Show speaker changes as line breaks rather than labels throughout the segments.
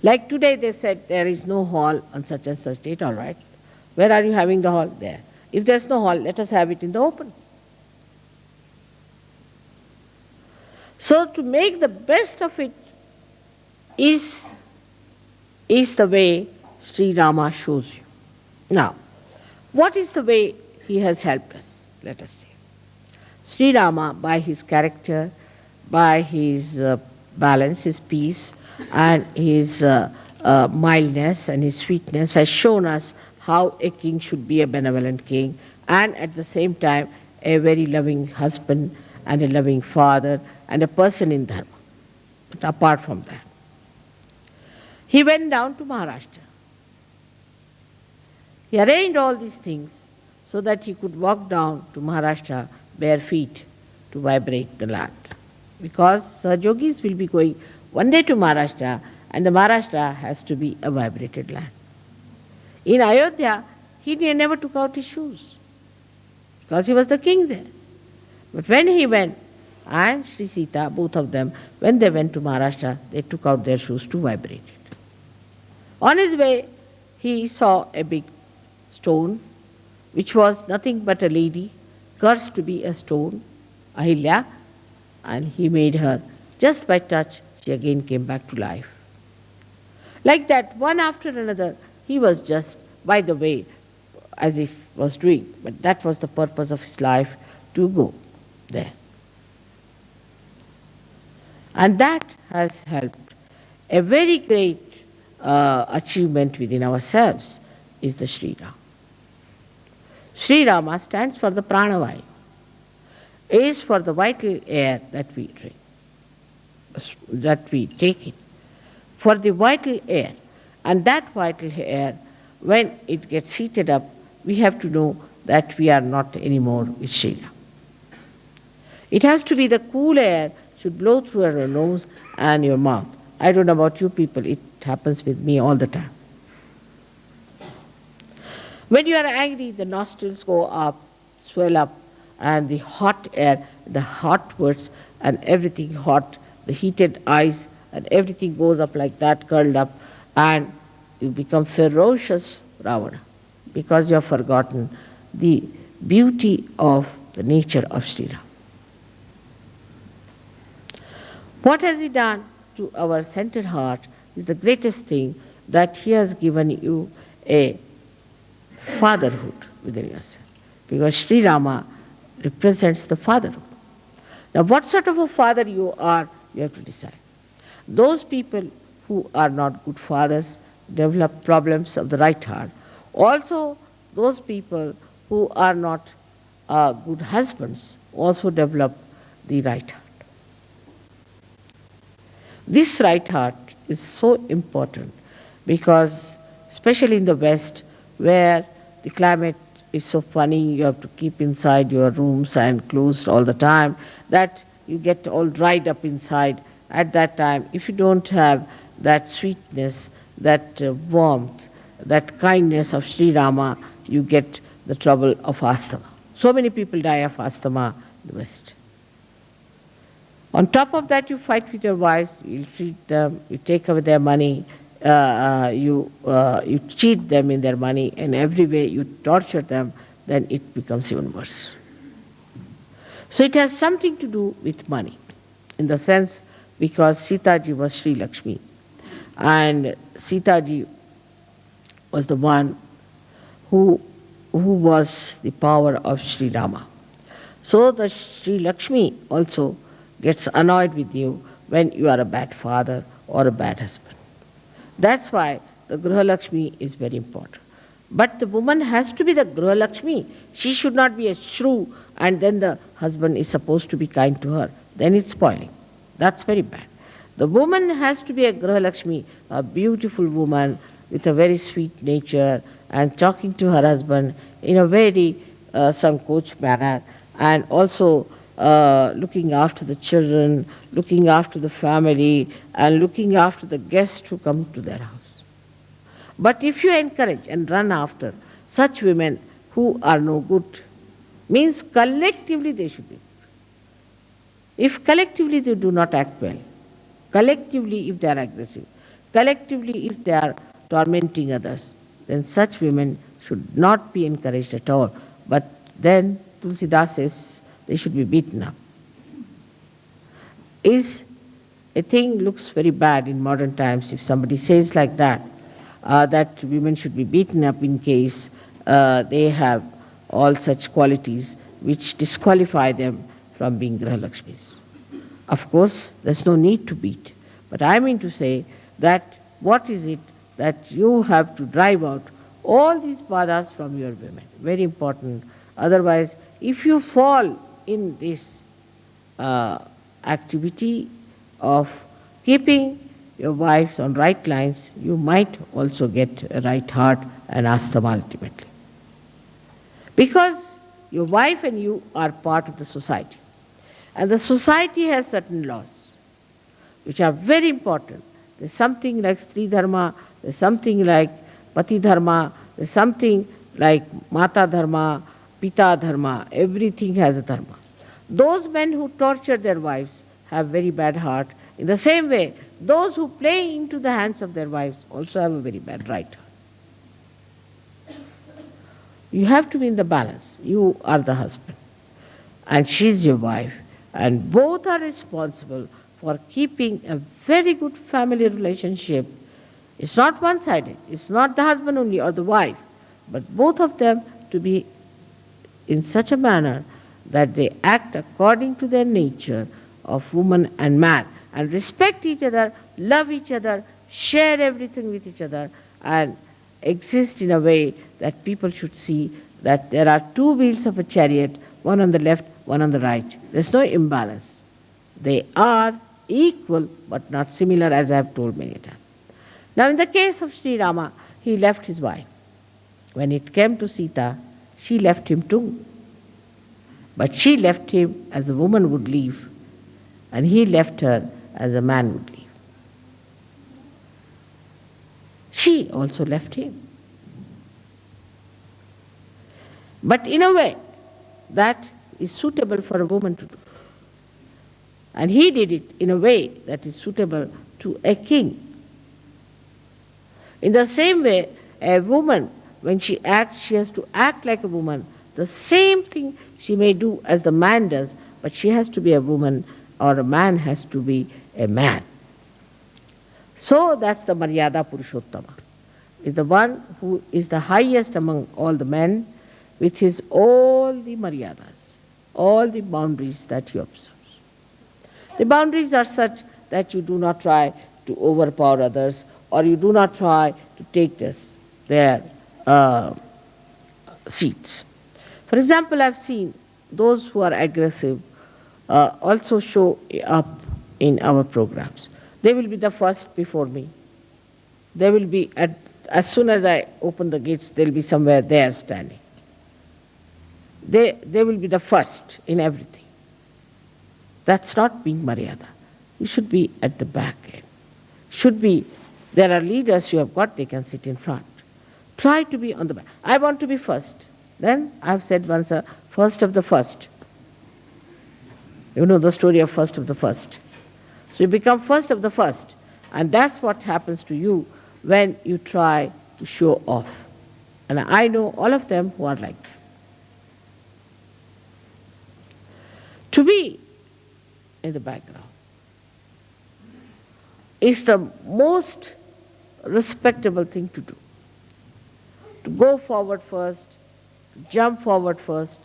Like today they said there is no hall on such and such date, all right. Where are you having the hall? There. If there's no hall, let us have it in the open. So to make the best of it is the way Sri Rama shows you. Now, what is the way he has helped us? Let us say. Sri Rama, by his character, by his balance, his peace, and his mildness and his sweetness, has shown us how a king should be a benevolent king, and at the same time a very loving husband and a loving father and a person in dharma. But apart from that, he went down to Maharashtra. He arranged all these things so that he could walk down to Maharashtra bare feet to vibrate the land. Because Sahajogis will be going one day to Maharashtra, and the Maharashtra has to be a vibrated land. In Ayodhya, he never took out his shoes because he was the king there. But when he went, and Sri Sita, both of them, when they went to Maharashtra, they took out their shoes to vibrate it. On his way, he saw a big stone, which was nothing but a lady, cursed to be a stone, Ahilya, and he made her, just by touch, she again came back to life. Like that, one after another, he was just, by the way, as if was doing, but that was the purpose of his life, to go there. And that has helped. A very great achievement within ourselves is the Sri Rama. Sri Rama stands for the pranavayu, is for the vital air that we drink, that we take in, for the vital air. And that vital air, when it gets heated up, we have to know that we are not anymore with Sri Rama. It has to be the cool air should blow through your nose and your mouth. I don't know about you people, it happens with me all the time. When you are angry, the nostrils go up, swell up, and the hot air, the hot words, and everything hot, the heated eyes, and everything goes up like that, curled up, and you become ferocious Ravana, because you have forgotten the beauty of the nature of Sri Rama. What has he done to our centered heart is the greatest thing, that he has given you a fatherhood within yourself. Because Sri Rama represents the fatherhood. Now what sort of a father you are, you have to decide. Those people who are not good fathers develop problems of the right heart. Also, those people who are not good husbands also develop the right heart. This right heart is so important because, especially in the West, where the climate is so funny, you have to keep inside your rooms and closed all the time, that you get all dried up inside. At that time, if you don't have that sweetness, that warmth, that kindness of Sri Rama, you get the trouble of asthma. So many people die of asthma in the West. On top of that, you fight with your wives, you treat them, you take away their money, you cheat them in their money, and every way you torture them, then it becomes even worse. So it has something to do with money, in the sense because Sita ji was Sri Lakshmi, and Sita ji was the one who was the power of Sri Rama. So the Sri Lakshmi also gets annoyed with you when you are a bad father or a bad husband. That's why the Griha Lakshmi is very important. But the woman has to be the Griha Lakshmi. She should not be a shrew and then the husband is supposed to be kind to her. Then it's spoiling. That's very bad. The woman has to be a Griha Lakshmi, a beautiful woman with a very sweet nature and talking to her husband in a very sankoch manner, and also looking after the children, looking after the family, and looking after the guests who come to their house. But if you encourage and run after such women who are no good, means collectively they should be good. If collectively they do not act well, collectively if they are aggressive, collectively if they are tormenting others, then such women should not be encouraged at all. But then Tulsidas says they should be beaten up. Is a thing looks very bad in modern times if somebody says like that, that women should be beaten up in case they have all such qualities which disqualify them from being Grahalakshmis. Of course, there's no need to beat. But I mean to say that what is it that you have to drive out all these badhas from your women? Very important. Otherwise, if you fall in this activity of keeping your wives on right lines, you might also get a right heart and asthma ultimately. Because your wife and you are part of the society. And the society has certain laws which are very important. There's something like Stri Dharma, there's something like Pati Dharma, there's something like Mata Dharma, Pita Dharma. Everything has a dharma. Those men who torture their wives have very bad heart. In the same way, those who play into the hands of their wives also have a very bad right heart. You have to be in the balance. You are the husband and she's your wife, and both are responsible for keeping a very good family relationship. It's not one-sided. It's not the husband only or the wife, but both of them to be in such a manner that they act according to their nature of woman and man, and respect each other, love each other, share everything with each other, and exist in a way that people should see that there are two wheels of a chariot, one on the left, one on the right. There's no imbalance. They are equal but not similar, as I have told many times. Now in the case of Sri Rama, he left his wife. When it came to Sita, she left him too. But she left him as a woman would leave, and he left her as a man would leave. She also left him. But in a way that is suitable for a woman to do. And he did it in a way that is suitable to a king. In the same way, a woman, when she acts, she has to act like a woman. The same thing she may do as the man does, but she has to be a woman, or a man has to be a man. So that's the Maryada Purushottama, is the one who is the highest among all the men, with his all the Maryadas, all the boundaries that he observes. The boundaries are such that you do not try to overpower others, or you do not try to take their seats. For example, I've seen those who are aggressive also show up in our programs. They will be the first before me. They will be, as soon as I open the gates, they'll be somewhere there standing. They will be the first in everything. That's not being Maryada. You should be at the back end. Should be, there are leaders you have got, they can sit in front. Try to be on the back. I want to be first. Then I've said once, first of the first. You know the story of first of the first. So you become first of the first. And that's what happens to you when you try to show off. And I know all of them who are like that. To be in the background is the most respectable thing to do. To go forward first, to jump forward first,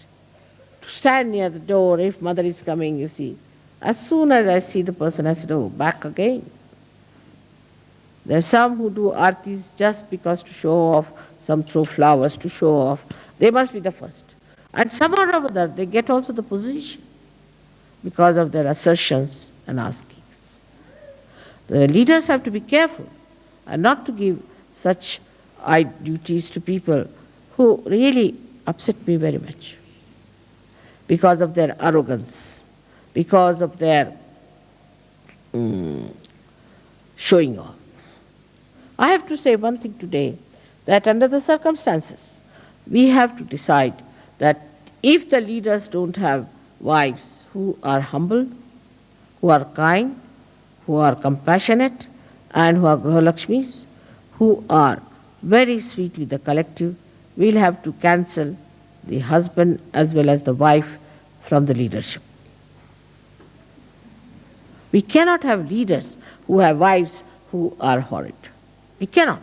to stand near the door. If mother is coming, you see, as soon as I see the person, I said, oh, back again. There are some who do artis just because to show off, some throw flowers to show off. They must be the first. And somehow or other, they get also the position because of their assertions and askings. The leaders have to be careful and not to give such duties to people who really upset me very much because of their arrogance, because of their showing off. I have to say one thing today, that under the circumstances, we have to decide that if the leaders don't have wives who are humble, who are kind, who are compassionate, and who are Grahalakshmis, who are very sweet with the collective, will have to cancel the husband as well as the wife from the leadership. We cannot have leaders who have wives who are horrid. We cannot.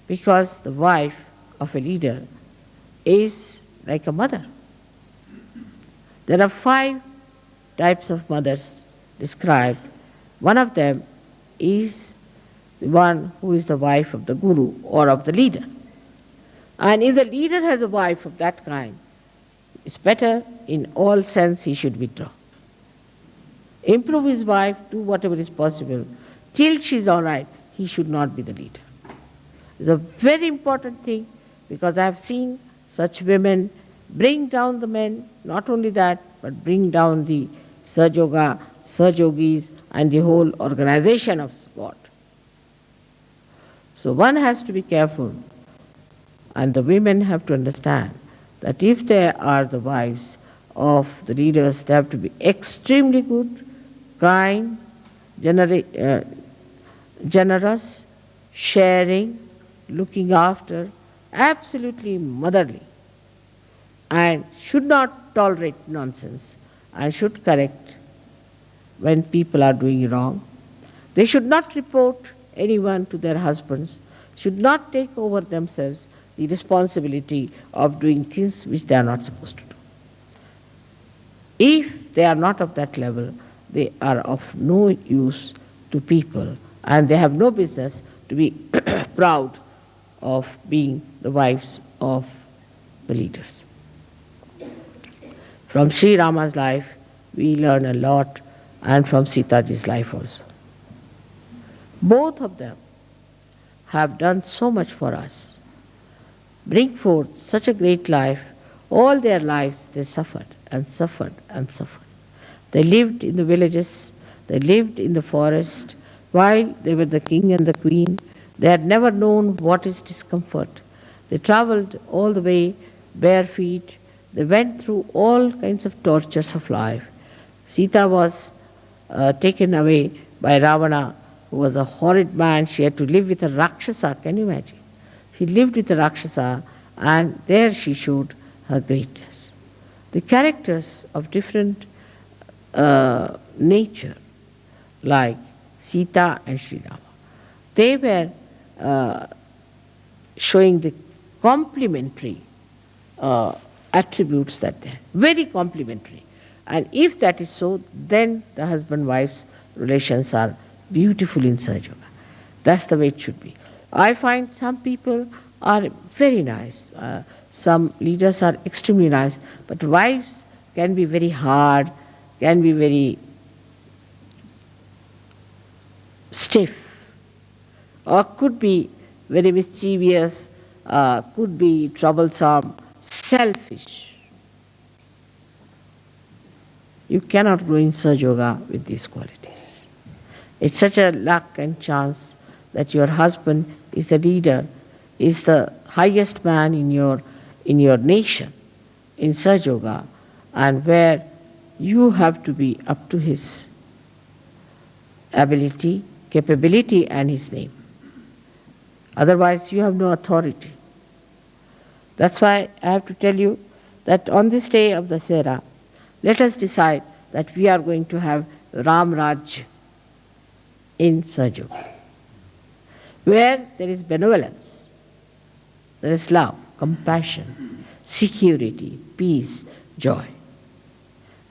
Because the wife of a leader is like a mother. There are 5 types of mothers described. One of them is the one who is the wife of the guru or of the leader. And if the leader has a wife of that kind, it's better in all sense he should withdraw. Improve his wife, do whatever is possible. Till she's all right, he should not be the leader. It's a very important thing because I have seen such women bring down the men, not only that, but bring down the Sahaja, Sahajogis and the whole organization of God. So one has to be careful, and the women have to understand that if they are the wives of the leaders, they have to be extremely good, kind, generous, sharing, looking after, absolutely motherly, and should not tolerate nonsense and should correct when people are doing wrong. They should not report anyone to their husbands, should not take over themselves the responsibility of doing things which they are not supposed to do. If they are not of that level, they are of no use to people and they have no business to be proud of being the wives of the leaders. From Sri Rama's life, we learn a lot, and from Sitaji's life also. Both of them have done so much for us, bring forth such a great life. All their lives they suffered and suffered and suffered. They lived in the villages, they lived in the forest. While they were the king and the queen, they had never known what is discomfort. They traveled all the way bare feet. They went through all kinds of tortures of life. Sita was taken away by Ravana, who was a horrid man. She had to live with a Rakshasa, can you imagine? She lived with a Rakshasa, and there she showed her greatness. The characters of different nature, like Sita and Sri Rama, they were showing the complementary attributes that they had, very complementary. And if that is so, then the husband-wife's relations are beautiful in Sahaja. That's the way it should be. I find some people are very nice. Some leaders are extremely nice, but wives can be very hard, can be very stiff, or could be very mischievous, could be troublesome, selfish. You cannot grow in Sahaja Yoga with these qualities. It's such a luck and chance that your husband is the leader, is the highest man in your nation, in Sahaja Yoga, and where you have to be up to his ability, capability, and his name. Otherwise, you have no authority. That's why I have to tell you that on this day of Dassera, let us decide that we are going to have Ram Raj in Sahaja Yoga, where there is benevolence, there is love, compassion, security, peace, joy,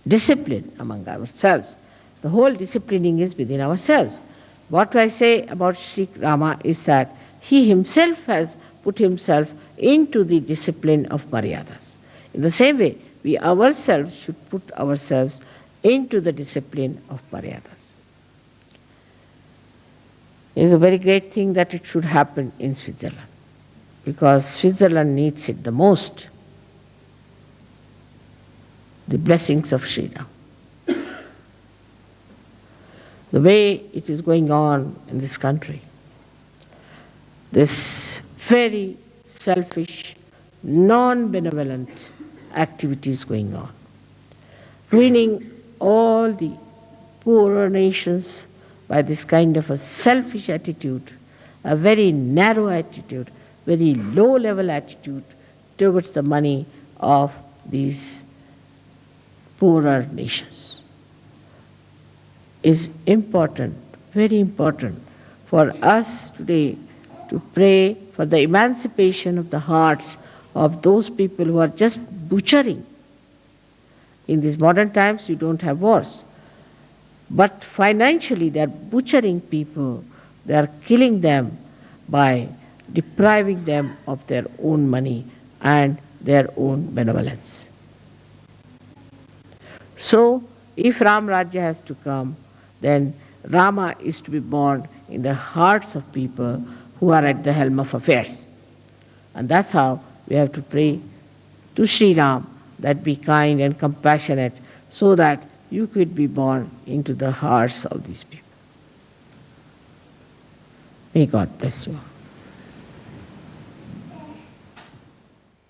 discipline among ourselves. The whole disciplining is within ourselves. What I say about Sri Rama is that he himself has put himself into the discipline of Maryadas. In the same way, we ourselves should put ourselves into the discipline of Maryadas. It is a very great thing that it should happen in Switzerland, because Switzerland needs it the most. The blessings of Sri Rama. The way it is going on in this country, this very selfish, non-benevolent activities going on, ruining all the poorer nations, by this kind of a selfish attitude, a very narrow attitude, very low level attitude towards the money of these poorer nations. Is important, very important for us today to pray for the emancipation of the hearts of those people who are just butchering. In these modern times, you don't have wars. But financially, they are butchering people, they are killing them by depriving them of their own money and their own benevolence. So, if Ram Rajya has to come, then Rama is to be born in the hearts of people who are at the helm of affairs. And that's how we have to pray to Sri Ram that be kind and compassionate so that you could be born into the hearts of these people. May God bless you all.